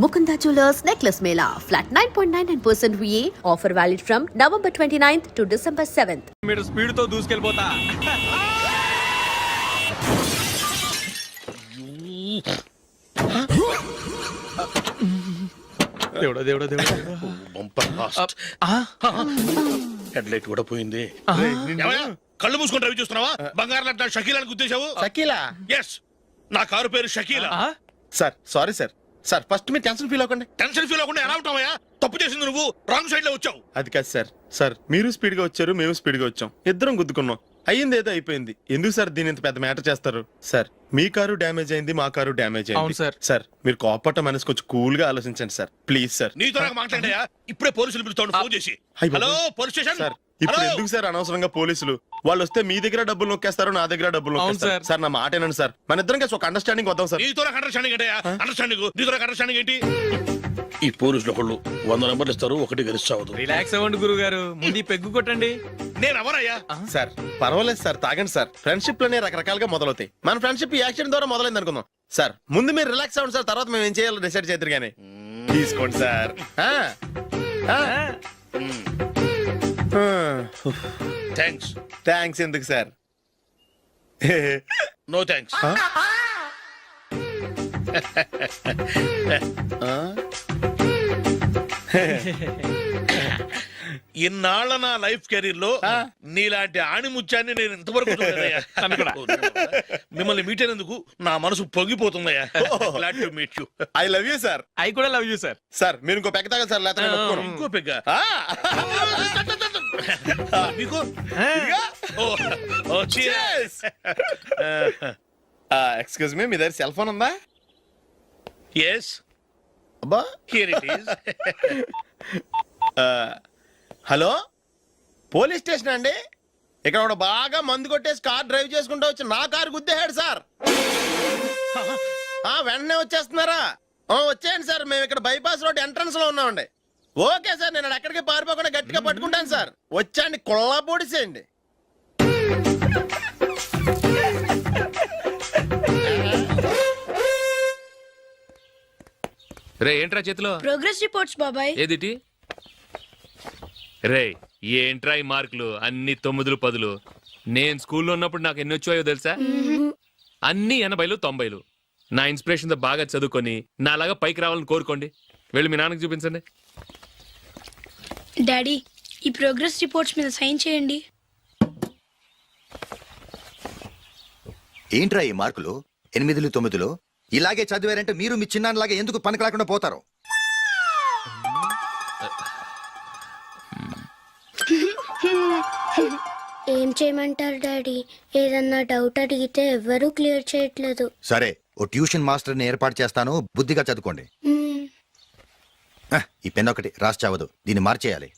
Mukunda Jewelers Necklace Mela. Flat 9.99% VA. Offer valid from November 29th to December 7th. మీరు speed తో దూసుకెళ్ళిపోతా. దేవుడా దేవుడా దేవుడా. Bumper fast. హెడ్ లైట్ కూడా పోయింది. కళ్ళు మూసుకొని రవి చూస్తున్నావా? బంగారం లాంటి షకీలాని గుర్తించావు? షకీలా? ఎస్, నా కారు పేరు Shakeela. Sir sorry sir. Sir first మీరు టెన్షన్ ఫీల్ అవ్వకండి. టెన్షన్ ఫీల్ అవ్వకుండా ఎలా ఉంటావయ్యా? తప్పు చేసింది నువ్వు, రాంగ్ సైడ్ లో వచ్చావు. అది కాదు సార్. సార్ మీరు స్పీడ్ గా వచ్చారు, మేము స్పీడ్ గా వచ్చాం, ఇద్దరం గుద్దుకున్నాం. అయ్యింది ఏదో అయిపోయింది. ఎందుకు సార్ దీని ఇంత పెద్ద మ్యాటర్ చేస్తారు? సార్ మీ కారు డ్యామేజ్ అయింది, మా కారు డ్యామేజ్ అయింది. సార్ మీరు కోపట్ట మనసు కొంచెం కూల్ గా ఆలోచించండి సార్, ప్లీజ్ సార్. నీతో నాకు మాట్లాడాయా? ఇప్పుడే పోలీసులు పిలుస్తాను, ఫోన్ చేసి. Hello police station. సార్ ఇప్పుడు ఎందుకు సార్ అనవసరంగా పోలీసులు? వాళ్ళు వస్తే మీ దగ్గర డబ్బులు నొక్కేస్తారు, నా దగ్గర డబ్బులు నొక్కేస్తారు. సార్ నా మాట ఏనండి సార్, మన ఇద్దరం కలిసి ఒక అండర్స్టాండింగ్ వద్దాం సార్. నీతో నాకు అండర్స్టాండింగ్ ఏంటయ్యా? అండర్స్టాండింగ్ నీతో నాకు అండర్స్టాండింగ్ ఏంటి? ఈ పోలీసులు ఒకళ్ళు 100 నెంబర్లు ఇస్తారు, ఒకటి గెలుస్తావు. రిలాక్స్ అవ్వండి గురుగారు, ముందు పెగ్గు కొట్టండి. నేను ఎవరయ్యా? సార్ పర్వాలేదు సార్, తాగండి సార్. ఫ్రెండ్షిప్ లోనే రకరకాలుగా మొదలవుతాయి. మన ఫ్రెండ్షిప్ ఈ యాక్సిడెంట్ ద్వారా మొదలైంది అనుకుందాం. సార్ ముందు మీరు రిలాక్స్ అవ్వండి సార్, తర్వాత మేము ఏం చేయాలో డిసైడ్ చేద్దరు గానీ. తీసుకోండి సార్. థ్యాంక్స్. థ్యాంక్స్ ఎందుకు సార్? No thanks. ఇన్నాళ్ళ నా లైఫ్ కెరీర్ లో నీలాంటి ఆణిముత్యాన్ని నేను ఇంతవరకు చూడలేదయ్యా. మిమ్మల్ని మీట్ అయినందుకు నా మనసు పొంగిపోతుందయ్యా. Glad to meet you. I love you sir. I కూడా లవ్ యూ సార్. సార్ మీరు ఇంకో పెక్క తాగండి సార్, లేకపోతే నేను ఒప్పుకోను. ఇంకో పెగ్గ మీకు? ఎక్స్క్యూజ్ మీ, మీ దగ్గర సెల్ ఫోన్ ఉందా? yes, అబ్బా here it is. Hello police station అండి. ఇక్కడ ఒకడు బాగా మందు కొట్టేసి కార్ డ్రైవ్ చేసుకుంటూ వచ్చి నా కారు గుద్దేశాడు సార్. వెంటనే వచ్చేస్తున్నారా? వచ్చేయండి సార్, మేము ఇక్కడ బైపాస్ రోడ్ ఎంట్రన్స్ లో ఉన్నామండి. ఓకే సార్, నేను ఎక్కడికి పారిపోకుండా గట్టిగా పట్టుకుంటాను సార్. వచ్చాండి, కుళ్ళా పొడిసేయండి. రే ఏంట్రా చేతిలో? ప్రోగ్రెస్ రిపోర్ట్స్ బాబాయ్. ఏదిటి? రే ఏంట్రా ఈ మార్కులు అన్ని 9లు 10లు? నేను స్కూల్లో ఉన్నప్పుడు నాకు ఎన్ని వచ్చాయో తెలుసా? అన్ని 80లు 90లు. నా ఇన్స్పిరేషన్ తో బాగా చదువుకొని నాలాగా పైకి రావాలని కోరుకోండి. వెళ్ళి మీ నాన్నకి చూపించండి. డాడీ ఈ ప్రోగ్రెస్ రిపోర్ట్స్ మీద సైన్ చేయండి. ఏంట్రా ఈ మార్కులు 8లు 9లు? ఇలాగే చదివారంటే మీరు మీ చిన్నాన్నలాగా ఎందుకు పనికి లేకుండా పోతారు? ఏం చేయమంటారు డాడీ? ఏదన్నా డౌట్ అడిగితే ఎవ్వరూ క్లియర్ చేయట్లేదు. సరే ఓ ట్యూషన్ మాస్టర్ని ఏర్పాటు చేస్తాను, బుద్ధిగా చదువుకోండి. ఈ పెన్ ఒకటి రాసి చావదు, దీన్ని మార్చేయాలి.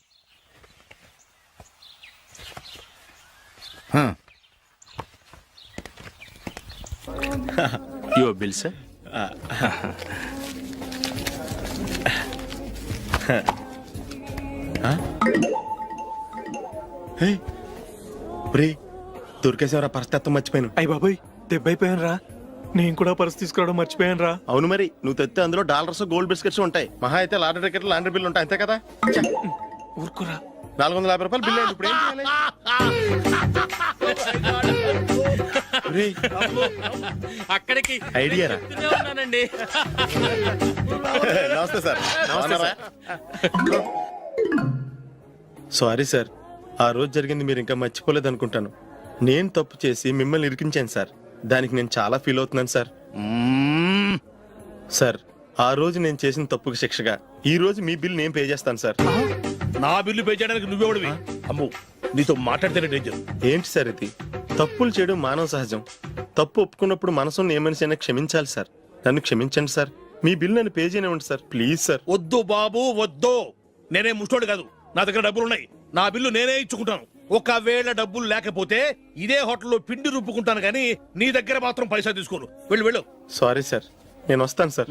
Your bill sir. దొరికేసేవరా? పరిస్థితి మర్చిపోయాను. అయ్య బాబాయ్ దెబ్బైపోయాను రా. నేను కూడా పర్స్ తీసుకురావడం మర్చిపోయాను రా. అవును మరి, నువ్వు తెస్తే అందులో డాలర్స్ గోల్డ్ బిస్కెట్స్ ఉంటాయి. మహా అయితే లాటరీ టికెట్ లాండ్రీ బిల్లు ఉంటాయి, అంతే కదా? ఊరుకురా. 450 రూపాయలు బిల్లు అయింది. ఇప్పుడు ఏం చేయాలి? అక్కడికి ఐడియా రా. ఉన్నానండి. నమస్తే సార్. సారీ సార్, ఆ రోజు జరిగింది మీరు ఇంకా మర్చిపోలేదు అనుకుంటాను. నేను తప్పు చేసి మిమ్మల్ని ఇరికించాను సార్. దానికి నేను చాలా ఫీల్ అవుతున్నాను సార్. సార్ ఆ రోజు నేను చేసిన తప్పుకి శిక్షగా ఈ రోజు మీ బిల్ నేను పే చేస్తాను సార్. నా బిల్లు పే చేయడానికి నువ్వెవడివి? అమ్ము, నీతో మాట్లాడితేనే డేంజర్. ఏంటి సార్ ఇది? తప్పులు చేయడం మానవ సహజం. తప్పు ఒప్పుకున్నప్పుడు మనసుని ఏ మనిషి అయినా క్షమించాలి సార్. నన్ను క్షమించండి సార్. మీ బిల్ నన్ను పే చేయనివ్వండి సార్, ప్లీజ్ సార్. వద్దు బాబు వద్దు, నేనే ముష్టోడు కాదు. నా దగ్గర డబ్బులు ఉన్నాయి, నా బిల్లు నేనే ఇచ్చుకుంటాను. ఒకవేళ డబ్బులు లేకపోతే ఇదే హోటల్లో పిండి రుబ్బుకుంటాను, కానీ నీ దగ్గర మాత్రం పైసా తీసుకోను. వెళ్ళు వెళ్ళు. సారీ సార్, నేను వస్తాను సార్.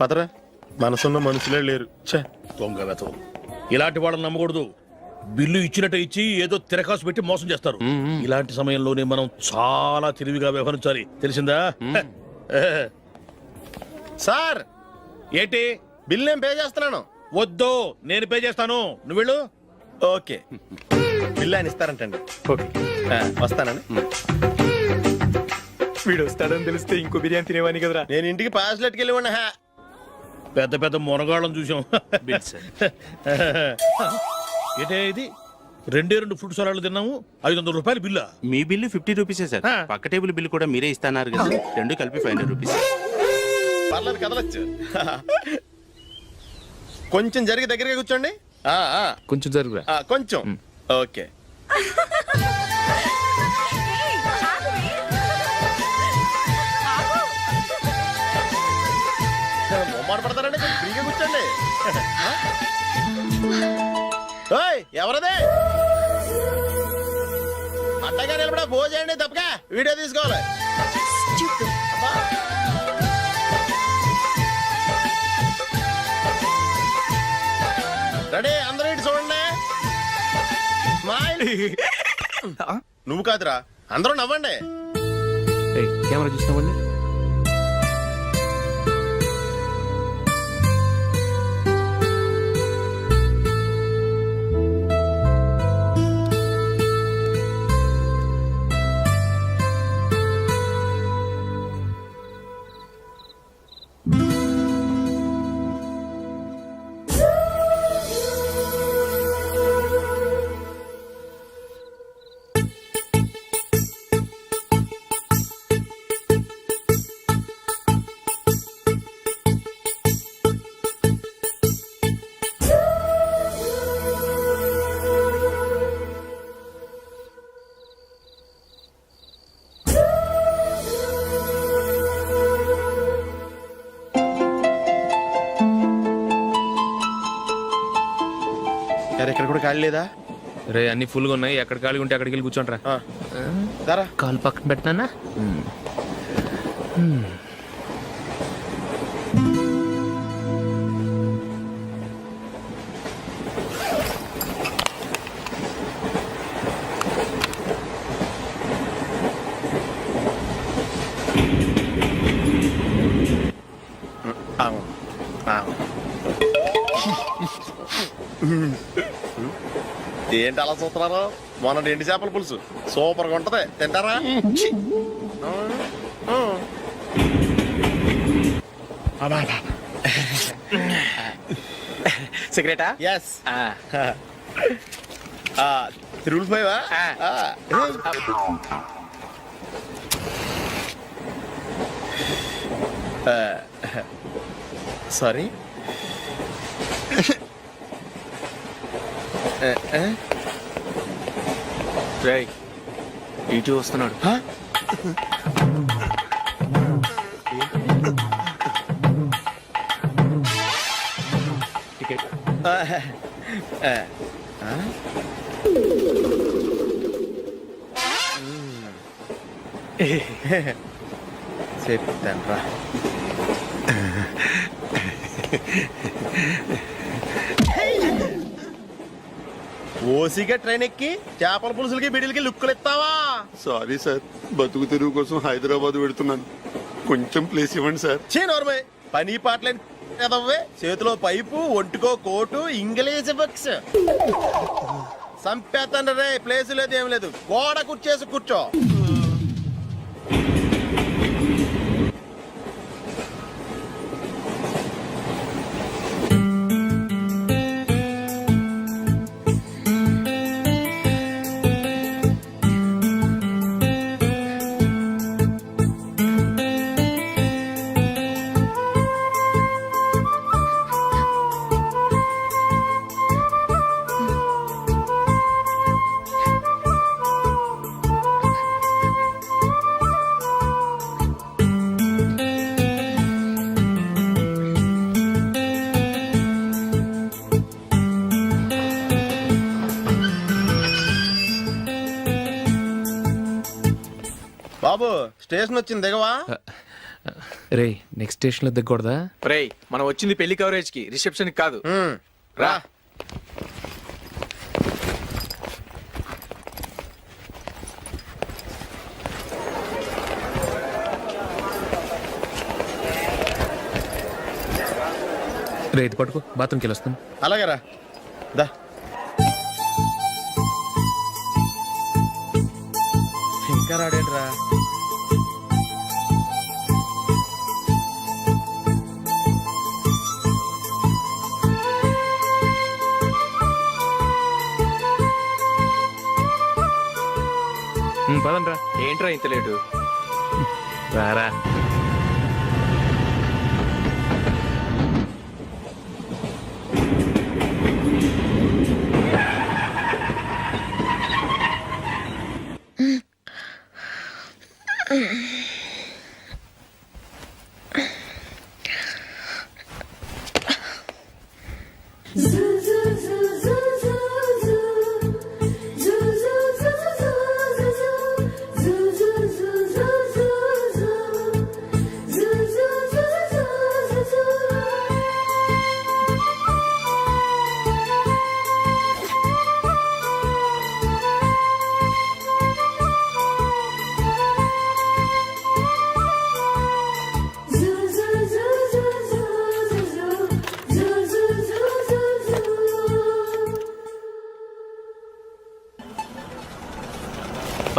పదరా, మనసున్న మనుషులే లేరు. దొంగ వెతవు, ఇలాంటి వాళ్ళని నమ్మకూడదు. బిల్లు ఇచ్చినట్టు ఇచ్చి ఏదో తిరకాసు పెట్టి మోసం చేస్తారు. ఇలాంటి సమయంలోనే మనం చాలా తెలివిగా వ్యవహరించాలి, తెలిసిందా? సార్ ఏంటి బిల్ నేను పే చేస్తున్నాను. వద్దు, నేను పే చేస్తాను, నువ్వు వెళ్ళు. ఓకే, బిల్ ఆయన ఇస్తారంటండి. ఓకే, వస్తానండి. వీడు వస్తాడని తెలిస్తే ఇంకో బిర్యానీ తినేవాని కదరా. నేను ఇంటికి పాస్లెట్కి వెళ్ళి పెద్ద పెద్ద మునగాళ్ళం చూసాం. Bill sir. ఏంటే ఇది? 2 ఫ్రూట్ సలాడ్లు తిన్నాము, 500 రూపాయలు బిల్లా? మీ బిల్లు 50 రూపీసే సార్. ఆ. పక్క టేబుల్ బిల్లు కూడా మీరే ఇస్తున్నారు కదా, రెండు కలిపి 500 రూపీస్. పర్లేదు, కదలొచ్చు. కొంచెం జరిగి దగ్గరగా కూర్చోండి. కొంచెం జరుగురా. కొంచెం. ఓకే. మొమ్మాట పడతారండి, కొంచెం ఫ్రీగా కూర్చోండి. ఓయ్, ఎవరదే? అట్టగా నిలబడా భోజేయండి, తప్పగా వీడియో తీసుకోవాలి. అబ్బా. రెడీ, అందరూ ఇటు చూడండి. స్మైల్. నువ్వు కాదురా, అందరూ నవ్వండి. ఏయ్, కెమెరా చూసినావండి. ఇక్కడ కూడా ఖాళీ లేదా? రే, అన్ని ఫుల్ గా ఉన్నాయి, ఎక్కడ ఖాళీ ఉంటే అక్కడికి వెళ్ళి కూర్చోండి రా. దారా, కాలు పక్కన పెట్టినా. ఏంటి అలా చూస్తున్నారు? మొన్న 2 చేపల పులుసు సూపర్ గా ఉంటది, తింటారా? సిగరెటా? ఎస్. 3 సారీ. రేయ్, ఇటు వస్తున్నాడు. టికెట్. చెప్తాను రా. ఓసిగా ట్రైన్ ఎక్కి చేపల పులుసులకి బిడిలకి లుక్కులు ఇస్తావా? సారీ సార్, బతుకు తెరువు కోసం హైదరాబాద్ పెడుతున్నాను, కొంచెం ప్లేస్ ఇవ్వండి సార్. నోర్మే, పని పాటలేని కదవ్వే. చేతిలో పైపు, ఒంటికో కోటు, ఇంగ్లీష్ బుక్స్. సంపేతండ్రి రే, ప్లేస్ లేదు ఏం లేదు, గోడ కుర్చేసి కూర్చో. బాబు, స్టేషన్ వచ్చింది, దిగవా? రే, నెక్స్ట్ స్టేషన్ లో దిగకూడదా? రేయ్, మనం వచ్చింది పెళ్లి కవరేజ్ కి, రిసెప్షన్ కాదు. రా. రే ఇది పట్టుకో బాత్రూమ్కి వెళ్ళి వస్తాను. అలాగేరా దా. ఇంకా రాడేంట్రా? పదండ్రా. ఏంట్రా ఇంత లేటు? రారా.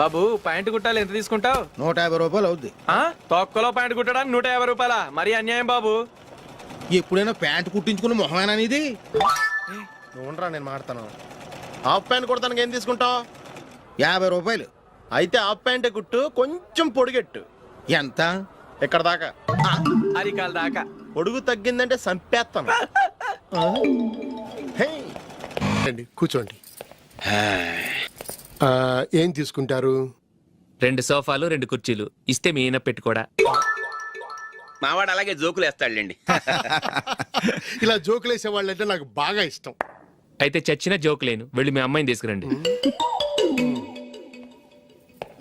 బాబు ప్యాంట్ కుట్టాలి, ఎంత తీసుకుంటావు? 150 రూపాయలు అవుద్ది. తొక్కలో ప్యాంట్ కుట్టడానికి 150 రూపాయల? మరి అన్యాయం బాబు. ఎప్పుడైనా ప్యాంట్ కుట్టించుకున్న మొహమేనా ఇది? ఉండరా నేను మాడతాను. హాఫ్ ప్యాంట్ కుడతానికి ఏం తీసుకుంటావు? 50 రూపాయలు. అయితే హాఫ్ ప్యాంటే కుట్టు, కొంచెం పొడిగెట్టు. ఎంత? ఎక్కడ దాకా? అరికాల దాకా. పొడుగు తగ్గిందంటే సంపేస్తాను. హే, కూర్చోండి. ఏం తీసుకుంటారు? 2 సోఫాలు 2 కుర్చీలు ఇస్తే మీ ఈయన పెట్టుకోడా. మావాడు అలాగే జోకులు వేస్తాడులేండి. ఇలా జోకులేసే వాళ్ళంటే నాకు బాగా ఇష్టం. అయితే చచ్చిన జోక్ లేను, వెళ్ళి మీ అమ్మాయిని తీసుకురండి.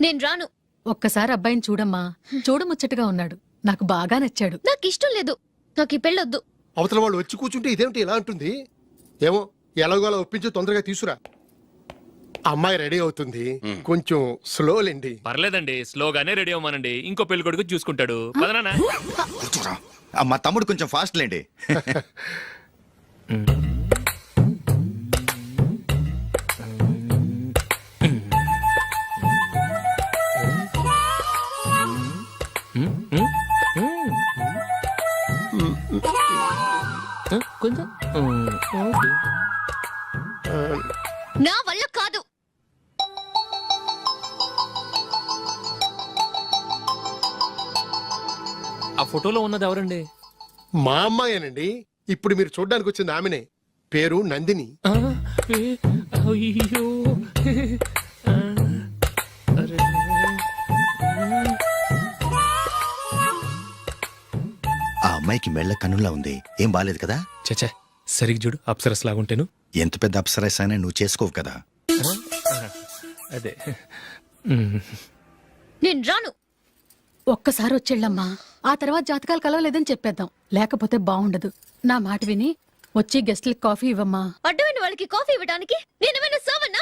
నేను రాను. ఒక్కసారి అబ్బాయిని చూడమ్మా, చూడముచ్చటగా ఉన్నాడు, నాకు బాగా నచ్చాడు. నాకు ఇష్టం లేదు. నాకు ఈ పెళ్ళొద్దు. అవతల వాళ్ళు వచ్చి కూర్చుంటే ఇదేమిటి ఇలా ఉంటుంది? ఏమో ఎలాగోలా ఒప్పించి తొందరగా తీసురా. అమ్మాయి రెడీ అవుతుంది, కొంచెం స్లోలేండి. పర్లేదండి, స్లోగానే రెడీ అవ్వమానండి. ఇంకో పెళ్లి కొడుకు చూసుకుంటాడు. పదనా. కూర్చోరా. మా తమ్ముడు కొంచెం ఫాస్ట్ లేండి. కొంచెం నా వల్ల కాదు. ఆ ఫోటోలో ఉన్నది ఎవరండి? మా అమ్మాయేనండి. ఇప్పుడు మీరు చూడడానికి వచ్చింది ఆమెనే. పేరు నందిని. అయ్యో. ఆ అమ్మాయికి మెళ్ళ కన్నులా ఉంది. ఏం బాలేదు కదా? చచ్చా, సరిగ్గా చూడు, అప్సరస్ లాగుంటేను. ఎంత పెద్ద అప్సరస్ అయినా నువ్వు చేసుకోవు కదా. అదే. నేను రాను. ఒక్కసారి వచ్చేళ్ళమ్మా, ఆ తర్వాత జాతకాలు కలవలేదని చెప్పేద్దాం, లేకపోతే బాగుండదు. నా మాట విని వచ్చి గెస్ట్లకి కాఫీ ఇవ్వమ్మా. అడ్డమైన వాళ్ళకి కాఫీ ఇవ్వడానికి నేనేమైనా సోవన్నా?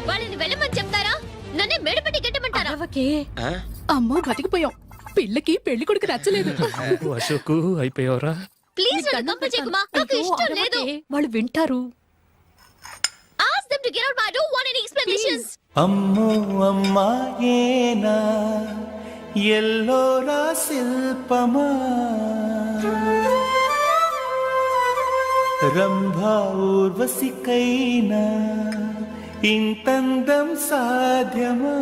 వాళ్ళని వెళ్ళమని చెప్తారా? నన్నే మేడపట్టి గెట్టమంటారా? అరవకే. అమ్మో బతికిపోయాం. పిల్లకి పెళ్లి కొడుకు నచ్చలేదు. అశోకు అయిపోయావరా? ప్లీజ్ నన్ను కంపచేయకుమా. నాకు ఇష్టం లేదు. వాళ్ళు వింటారు. Ask them to get out. I don't want any explanations. అమ్మో అమ్మాయేనా ఎల్లోరా శిల్పమా రంభా ఊర్వశికైనా ఇంతందం సాధ్యమా?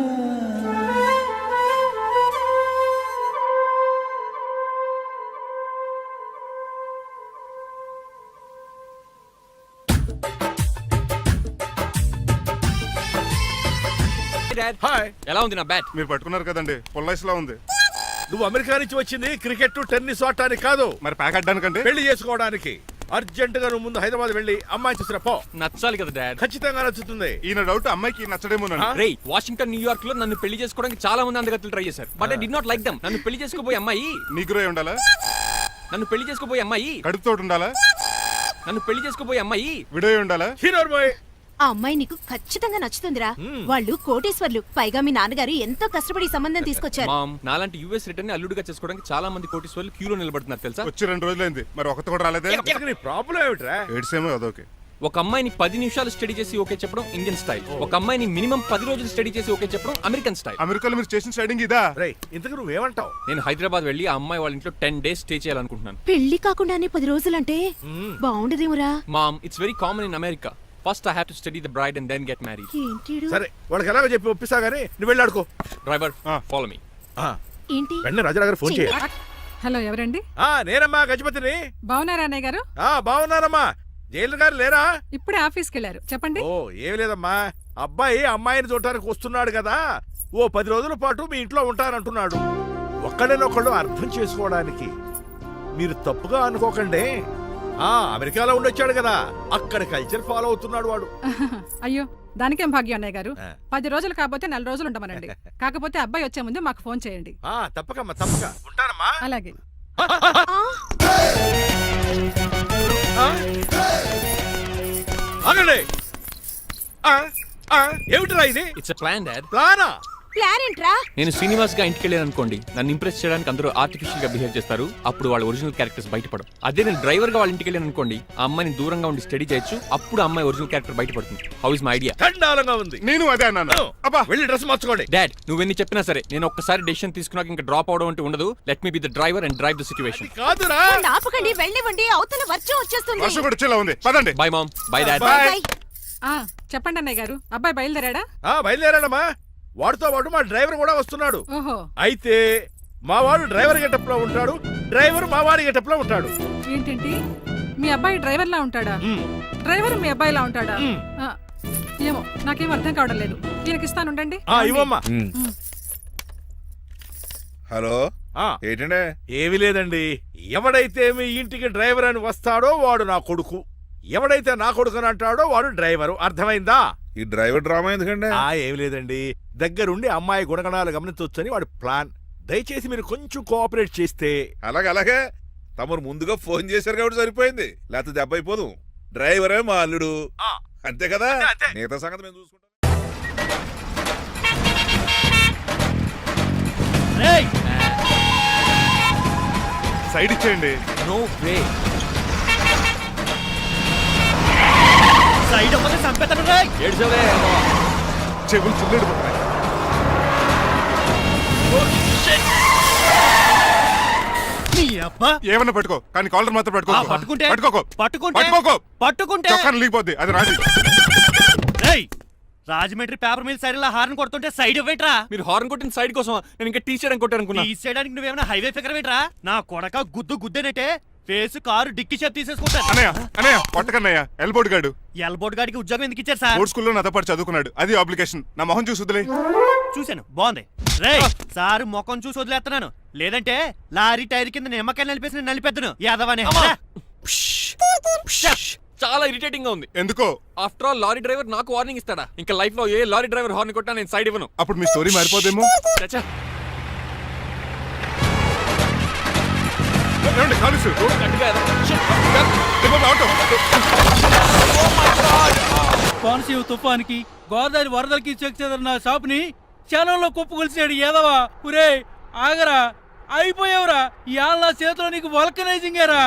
హాయ్. ఎలా ఉంది నా బ్యాట్? మీరు పట్టుకున్నారు కదండి, పొల్లైస్ లా ఉంది. నువ్వు అమెరికా నుంచి వచ్చింది క్రికెట్ టెన్నిస్ ఆడటానికి కాదు, మరి ప్యాక్ అడ్డానికండి? పెళ్లి చేసుకోవడానికి. అర్జెంట్ గా నువ్వు ముందు హైదరాబాద్ వెళ్ళి అమ్మాయి చూసిరా పో. నచ్చాలి కదా డాడ్. ఖచ్చితంగా నచ్చుతుంది. ఈయన డౌట్ అమ్మాయికి నచ్చడేమోనండి. ఆ? రేయ్, వాషింగ్టన్ న్యూయార్క్ లో నన్ను పెళ్లి చేసుకోవడానికి చాలా మంది అందగత్తెలు ట్రై చేశారు, but I did not like them. నన్ను పెళ్లి చేసుకోబోయే అమ్మాయి నీకురై ఉండాలా? నన్ను పెళ్లి చేసుకోబోయే అమ్మాయి కడుపుతోటి ఉండాలా? నన్ను పెళ్లి చేసుకోబోయే అమ్మాయి విడోయ్ ఉండాలా? హీరో బాయ్, ఆ అమ్మాయి నీకు ఖచ్చితంగా నచ్చుతుందిరా. వాళ్ళు కోటేశ్వర్లు, పైగా మీ నాన్నగారు ఎంతో కష్టపడి ఈ సంబంధం తీసుకొచ్చారు. మామ్, నాలాంటి యూఎస్ రిటర్న్ అల్లుడిగా చేసుకోవడానికి చాలా మంది కోటీశ్వర్లు క్యూలో నిలబడుతున్నారు తెలుసా? వచ్చి 2 రోజులైంది, మరి ఒకటి కూడా రాలేదే. ప్రాబ్లం ఏమిట్రా? ఏడ్సేమో అదొకే. ఒక అమ్మాయిని 10 నిమిషాలు స్టడీ చేసి ఓకే చెప్పడం ఇండియన్ స్టైల్. ఒక అమ్మాయిని మినిమం 10 రోజులు స్టడీ చేసి ఓకే చెప్పడం అమెరికన్ స్టైల్. అమెరికాలో మీరు చేసిన స్టైడింగ్ ఇదా? రేయ్, ఇంతకు నువ్వేమంటావు? నేను హైదరాబాద్ వెళ్ళి ఆ అమ్మాయి వాళ్ళ ఇంట్లో 10 days స్టే చేయాలనుకుంటున్నాను. పెళ్లి కాకుండానే 10 రోజులంటే బాగుండదేమురా? Mom, it's very common in America. First I have to study the bride and then get married. ఏంటి సరే, వాళ్ళకి ఎలాగో చెప్పి ఒప్పిస్తా గానీ నువ్వు వెళ్ళి ఆడుకో. Driver, follow me. ఏంటి? వెంటనే రాజారావు గారు ఫోన్ చేయాలి. హలో, ఎవరండి? నేనమ్మా గజపతిని. బాగున్నారా అన్నయ్య గారు? బాగున్నానమ్మా. జైలు గారు లేరా? ఇప్పుడే ఆఫీస్కి వెళ్ళారు. చెప్పండి. ఓ, ఏం లేదమ్మా, అబ్బాయి అమ్మాయిని చూడటానికి వస్తున్నాడు కదా, ఓ 10 రోజుల పాటు మీ ఇంట్లో ఉంటానంటున్నాడు. ఒక్కడనొక్కడు అర్థం చేసుకోవడానికి మీరు తప్పుగా అనుకోకండి. అమెరికాలో ఉండొచ్చాడు కదా, అక్కడ కల్చర్ ఫాలో అవుతున్నాడు వాడు. అయ్యో, దానికేం భాగ్యం అన్నయ్య గారు. 10 రోజులు కాకపోతే 4 రోజులు ఉండమనండి. కాకపోతే అబ్బాయి వచ్చే ముందు మాకు ఫోన్ చేయండి. తప్పకమ్మా, తప్పక ఉంటానమ్మా. అలాగే. ఆగండి. ఏమిటిరా ఇది? It's plan dad. ప్లానా? ప్లాన్ ఏంట్రా? నేను శ్రీనివాస్ గా ఇంటికి వెళ్ళాను అనుకోండి, నన్ను ఇంప్రెస్ చేయడానికి అందరూ ఆర్టిఫిషియల్ గా బిహేవ్ చేస్తారు. అప్పుడు వాళ్ళ ఒరిజినల్ క్యారెక్టర్స్ బయటపడవు. అదే నేను డ్రైవర్ గా వాళ్ళ ఇంటికి వెళ్ళాను అనుకోండి, ఆ అమ్మాయిని దూరంగా ఉండి స్టడీ చేయొచ్చు. అప్పుడు ఆ అమ్మాయి ఒరిజినల్ క్యారెక్టర్ బయటపడుతుంది. How is my idea? ఖండాలంగా ఉంది. నేను అదే అన్నాను. అబ్బా, వెళ్ళి డ్రెస్ మార్చుకోండి. డాడ్, నువ్వెన్ని చెప్పినా సరే నేను ఒక్కసారి డెసిషన్ తీసుకున్నాక ఇంకా డ్రాప్ అవడం అంటే ఉండదు. Let me be the driver and drive the situation. కాదురా, ఆపకండి, వెళ్ళివ్వండి, అవతల వర్షం వచ్చేస్తుంది. వర్షం కూడా వచ్చేలా ఉంది, పదండి. Bye mom, bye dad. చెప్పండి అన్నయ్య గారు, అబ్బాయి బయలుదేరాడా? బయలుదేరాడమ్మా. వాడితో పాటు మా డ్రైవర్ కూడా వస్తున్నాడు. ఓహో, అయితే మా వాడు డ్రైవర్ గెటప్ లో ఉంటాడు, డ్రైవర్ మా వాడి గెటప్ లో ఉంటాడు. ఏంటంటి, మీ అబ్బాయి డ్రైవర్ లా ఉంటాడా? డ్రైవర్ మీ అబ్బాయి లా ఉంటాడా? ఏమో, నాకేం అర్థం కావడం లేదు. ఈయనకి ఇస్తాను, ఉండండి. ఇవ్వమ్మా. హలో, ఏంటంటే? ఏమీ లేదండి, ఎవడైతే మీ ఇంటికి డ్రైవర్ అని వస్తాడో వాడు నా కొడుకు, ఎవడైతే నా కొడుకు అని అంటాడో వాడు డ్రైవరు. అర్థమైందా? ఈ డ్రైవర్ డ్రామా ఎందుకండి? ఏమి లేదండి, దగ్గరుండి అమ్మాయి గుణగణాలు గమనించొచ్చని వాడి ప్లాన్. దయచేసి మీరు కొంచెం కోఆపరేట్ చేస్తే. అలాగే తమరు ముందుగా ఫోన్ చేశారు కాబట్టి సరిపోయింది, లేకపోతే దెబ్బ అయిపోదు. డ్రైవరే మా అల్లుడు, అంతే కదా? మిగతా సంగతి మేము చూసుకుంటాం. సైడ్ ఇచ్చేయండి. No way. సైడ్ అవ్వక చంపేతాను. చెవులు చిల్లేడు. ఏమన్నా పట్టుకో, కానీ కాలర్ మాత్రం పట్టుకోకు. చొక్కాను లీగిపోద్ది, అది రాజీ. Rajahmundry paper mill side horn కొడుతుంటే సైడ్ ఇవ్వేట్రా? మీరు హార్న్ కొట్టిన సైడ్ కోసం నేను ఇంకా టీ చేయడానికి కొట్టారనుకున్నా. టీ చేయడానికి నువ్వేమైనా హైవే ఫిగర్ వేట్రా? నా కొడక గుద్దేనట్టే ఫేస్ కారు డిక్కి షేప్ తీసేసుకుంటాను. అన్నయ్య కొట్టకన్నయ్య, ఎల్బోర్డ్ గాడు. ఎల్బోర్డ్ గాడికి ఉద్యోగం ఎందుకు ఇచ్చారు సార్? బోర్డ్ స్కూల్లో నాతో పాటు చదువుకున్నాడు, అది అప్లికేషన్. నా మొహం చూసి వదిలే. చూశాను, బాగుంది. రే సారు మొఖం చూసి వదిలేస్తున్నాను, లేదంటే లారీ టైర్ కింద నిమ్మకాయ నలిపేసి నలిపేద్దును యాదవనే. చాలా ఇరిటేటింగ్ గా ఉంది. ఎందుకో? ఆఫ్టర్ ఆల్ లారీ డ్రైవర్ నాకు వార్నింగ్ ఇస్తాడా? ఇంకా లైఫ్ లో ఏ లారీ డ్రైవర్ హార్న్ కొట్టా నేను సైడ్ ఇవ్వను. అప్పుడు మీ స్టోరీ మారిపోదేమో. చచ్చా. కోనసీమ తుఫానికి, గోదావరి వరదలకి చెక్ చెదరిన షాప్ ని క్షణంలో కుప్పకొలిసాడు యాదవా. ఒరే ఆగరా, అయిపోయావురా. ఇవాళ నా చేతిలో నీకు వల్కనైజింగ్ ఏరా.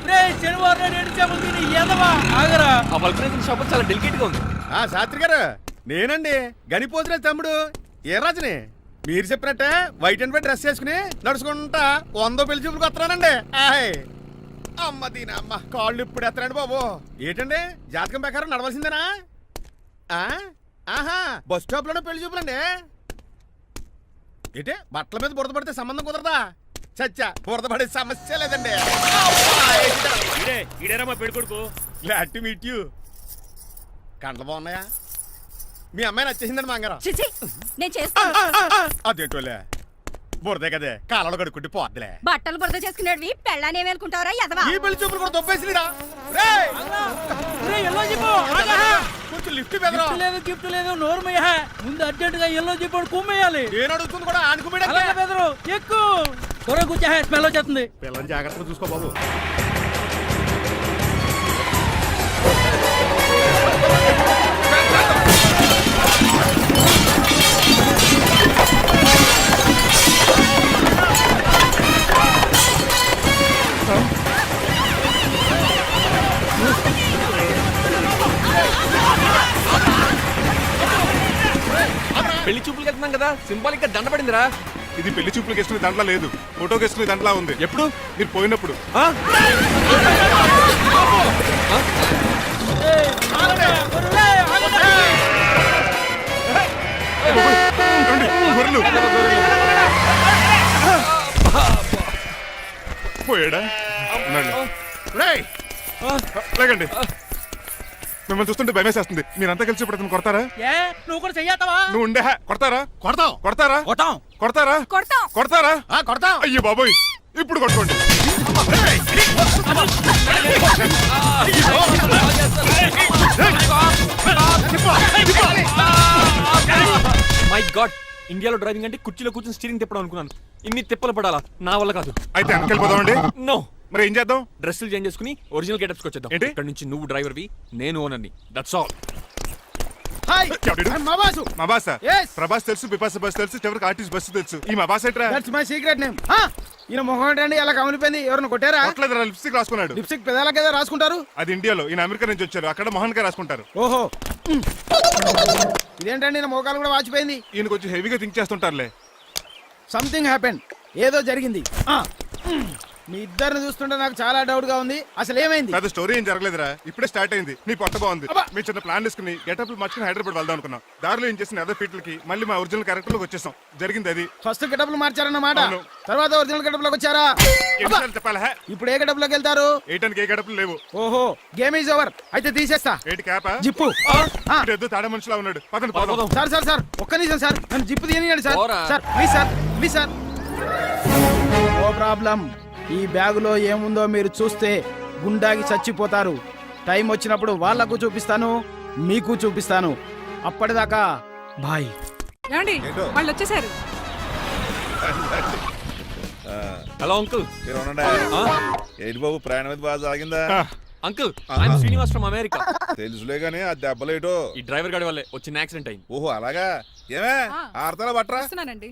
రే శనివారం నాడు ఎండు చేపలు తిని యాదవా, ఆగరా. ఆ వల్కనైజింగ్ షాప్ చాలా డెలికేట్ గా ఉంది. శాస్త్రి గారు, నేనండి గనిపోతున్న తమ్ముడు ఏ రాజుని. మీరు చెప్పినట్టే వైట్ అండ్ వైట్ డ్రెస్ వేసుకుని నడుచుకుంటా 100 పెళ్లి చూపులకు వస్తున్నానండి. అమ్మ దీని అమ్మ, కాళ్ళు ఇప్పుడు ఎత్తరండి బాబు. ఏంటండి జాతకం ప్రకారం నడవలసిందేనా? బస్ స్టాప్ లోనే పెళ్లి చూపులండి. ఏంటి బట్టల మీద బురద పడితే సంబంధం కుదరదా? చచ్చా, బురద పడే సమస్య లేదండి. పెళ్ళికొడుకు గ్లాడ్ టు మీట్ యు. కండ్లు బాగున్నాయా? మీ అమ్మాయి నచ్చేసిందండి మాంగారం. నేను చేస్తాను. అదేంటోలే, బురదే కదే, కాలలో కడుక్కుంటే పోద్దులే. బట్టలు బురద చేసుకునేవి పెళ్ళాన్ని ఏమేలుకుంటావరా యాదవా? ఈ పెళ్లి చూపులు కూడా దొబ్బేసిరా. కొంచెం లిఫ్ట్ బెదరా. లేదు గిఫ్ట్ లేదు, నోరుమయ్య. ముందు అర్జెంట్ గా ఎల్లో చెప్పాడు కుమ్మేయాలి. నేను అడుగుతుంది కూడా ఆనుకుమేడా. బెదరు ఎక్కువ త్వరగా కూర్చో, స్మెల్ వచ్చేస్తుంది. పిల్లల్ని జాగ్రత్తగా చూసుకో బాబు. అన్నాను కదా సింబాలిక్ గా దండ పడిందిరా. ఇది పెళ్లి చూపులకు వేసుకునే దాంట్లో లేదు, ఫోటోకి వేసుకునే దాంట్లో ఉంది. ఎప్పుడు? మీరు పోయినప్పుడు. గొర్రెలు. పోయాడా? ఉన్నాడు. రేయ్! లేకండి, మిమ్మల్ని చూస్తుంటే భయమేసేస్తుంది. మీరంతా కలిసి ఇప్పుడు అతను కొడతారా? ఏ నువ్వు కూడా చెయ్యతావా? నువ్వు ఉండే కొడతారా? కొడతాం కొడతారా? కొట్టాం. కొడతారా? కొడతాం. కొడతారా? కొడతాం. అయ్యో బాబోయ్, ఇప్పుడు కొట్టుకోండి. మై గాడ్, ఇండియాలో డ్రైవింగ్ అంటే కుర్చీలో కూర్చొని స్టీరింగ్ తిప్పడం అనుకున్నాను. ఇన్ని తిప్పలు పడాలా? నా వల్ల కాదు. అయితే వెనకెళ్ళిపోదామండి. నో, మరి ఏం చేద్దాం? డ్రెస్సులు చేంజ్ చేసుకుని ఒరిజినల్ గెటప్స్కి వచ్చేద్దాం. ఏంటి? ఇక్కడ నుంచి నువ్వు డ్రైవర్వి, నేను ఓనర్ని. That's all. హాయ్ ఎవడు? మా బాసు. మా బాస. Yes. ప్రభాస్ తెలుసు, బిపాస బస్ తెలుసు, చివరికి ఆర్టిస్ట్ బస్సు తెలుసు. ఈ మా బాస్ ఏంట్రా? That's my secret name. ఈయన మొహం ఏంటండి అలా కమిలిపోయింది? ఎవరిని కొట్టారా? కొట్టలేదురా, లిప్స్టిక్ రాసుకున్నాడు. లిప్స్టిక్ పెదాల కదా రాసుకుంటారు. అది ఇండియాలో, ఈయన అమెరికా నుంచి వచ్చారు. అక్కడ మోహన్ గారు రాసుకుంటారు. ఓహో, ఇదేంటండి నా మోకాలు కూడా వాచిపోయింది. ఈయన కొంచెం హెవీగా థింక్ చేస్తుంటారులే. సంథింగ్ హ్యాపెన్, ఏదో జరిగింది. మీ ఇద్దరిని చూస్తుంటే నాకు చాలా డౌట్ గా ఉంది. అసలు ఏమైంది? పెద్ద స్టోరీ ఏం జరగలేదురా, ఇప్పుడే స్టార్ట్ అయింది. నీ పొట్ట బాగుంది. అబ్బా. మీ చిన్న ప్లాన్ వేసుకుని గెటప్ మార్చుకుని హైదరాబాద్ వెళ్దాం అనుకున్నాం. దారిలో ఏం చేసిన అదర్ ఫీట్లకి మళ్ళీ మా ఒరిజినల్ క్యారెక్టర్ లోకి వచ్చేసాం. జరిగింది అది. ఫస్ట్ గెటప్లు మార్చారన్నమాట, అవును. తర్వాత ఒరిజినల్ గెటప్ లోకి వచ్చారా? ఎన్నిసార్లు చెప్పాలా? ఇప్పుడు ఏ గెటప్ లోకి వెళ్తారు? ఏటానికి ఏ గడపలు లేవు. ఓహో, గేమ్ ఈజ్ ఓవర్. అయితే తీసేస్తా ఏటి క్యాపా? జిప్పు. ఏదో తాడా మనిషిలా ఉన్నాడు. పదండి పోదాం. సార్ సార్ సార్, ఒక్క నిమిషం సార్, నన్ను జిప్పు తీయనియండి సార్. పోరా. Sir please sir, please sir. No problem. ఈ బ్యాగులో ఏముందో మీరు చూస్తే గుండాకి చచ్చిపోతారు. టైం వచ్చినప్పుడు వాళ్ళకు చూపిస్తాను, మీకు చూపిస్తాను. అప్పటిదాకా బాయ్. ఏమండి వాళ్ళు వచ్చేసారు. Hello uncle. మీరు ఉండండి. ఏంటి బాబు, ప్రయాణం అయితే బాగా సాగిందా? Uncle, I'm Srinivas from America. తెలుసులే గానీ ఆ దెబ్బలేటో. ఈ డ్రైవర్ గాడి వల్లే వచ్చిన యాక్సిడెంట్ అయింది. ఓహో అలాగా. ఏమే ఆడతారా బట్రా? వస్తున్నానండి.